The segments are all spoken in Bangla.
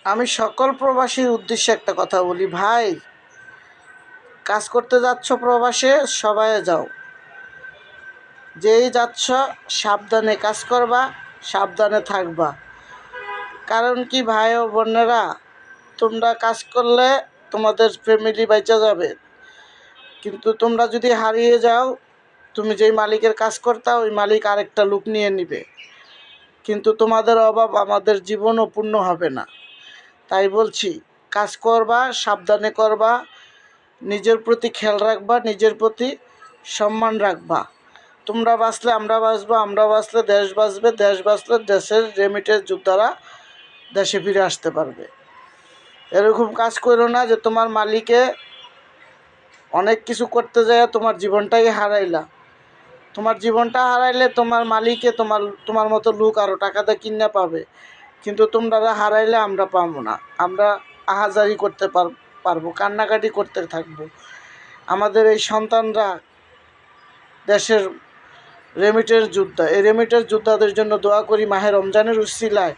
আমি সকল প্রবাসীর উদ্দেশ্যে একটা কথা বলি, ভাই কাজ করতে যাচ্ছ প্রবাসে সবাই যাও, যেই যাচ্ছ সাবধানে কাজ করবা, সাবধানে থাকবা। কারণ কি ভাই ও বোনেরা, তোমরা কাজ করলে তোমাদের ফ্যামিলি বেঁচে যাবে, কিন্তু তোমরা যদি হারিয়ে যাও, তুমি যেই মালিকের কাজ করতা ওই মালিক আরেকটা লোক নিয়ে নিবে, কিন্তু তোমাদের অভাব আমাদের জীবনও পূর্ণ হবে না। তাই বলছি, কাজ করবা, সাবধানে করবা, নিজের প্রতি খেয়াল রাখবা, নিজের প্রতি সম্মান রাখবা। তোমরা বাঁচলে আমরা বাঁচবো, আমরা বাঁচলে দেশ বাঁচবে, দেশ বাঁচলে দেশের রেমিটেন্স যোদ্ধারা দেশে ফিরে আসতে পারবে। এরকম কাজ করো না যে তোমার মালিকে অনেক কিছু করতে যায় তোমার জীবনটাই হারাইলা। তোমার জীবনটা হারাইলে তোমার মালিকে তোমার মতো লোক আরও টাকাতে কিনে পাবে, কিন্তু তোমরা হারাইলে আমরা পাবো না। আমরা আহাজারি করতে পারবো, কান্নাকাটি করতে থাকবো। আমাদের এই সন্তানরা দেশের রেমিটেন্স যোদ্ধা, এই রেমিটেন্স যোদ্ধাদের জন্য দোয়া করি মাহে রমজানের উসিলায়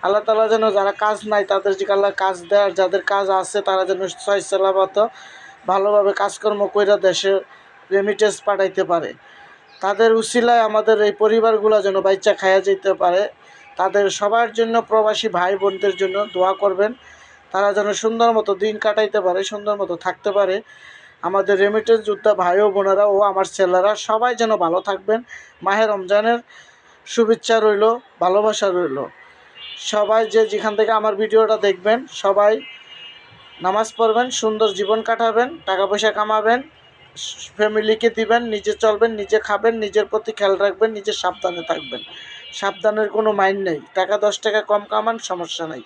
আল্লাহ তাআলা যেন যারা কাজ নাই তাদেরকে আল্লাহ কাজ দেয়, আর যাদের কাজ আছে তারা যেন সহি সালামত ভালোভাবে কাজকর্ম কইরা দেশে রেমিটেন্স পাঠাইতে পারে। তাদের উসিলায় আমাদের এই পরিবারগুলো যেন বাচ্চা খাইয়া যেতে পারে। তাদের সবার জন্য, প্রবাসী ভাই বোনদের জন্য দোয়া করবেন, তারা যেন সুন্দর মতো দিন কাটাইতে পারে, সুন্দর মতো থাকতে পারে। আমাদের রেমিটেন্স যোদ্ধা ভাই ও বোনেরা ও আমার ছেলেরা সবাই যেন ভালো থাকবেন। মাহে রমজানের শুভেচ্ছা রইল, ভালোবাসা রইল। সবাই যে যেখান থেকে আমার ভিডিওটা দেখবেন সবাই নামাজ পড়বেন, সুন্দর জীবন কাটাবেন, টাকা পয়সা কামাবেন, ফ্যামিলিকে দিবেন, নিজে চলবেন, নিজে খাবেন, নিজের প্রতি খেয়াল রাখবেন, নিজে সাবধানে থাকবেন। সাবধানের কোনো মাইন্ড নেই, টাকা 10 টাকা কম কামান সমস্যা নেই।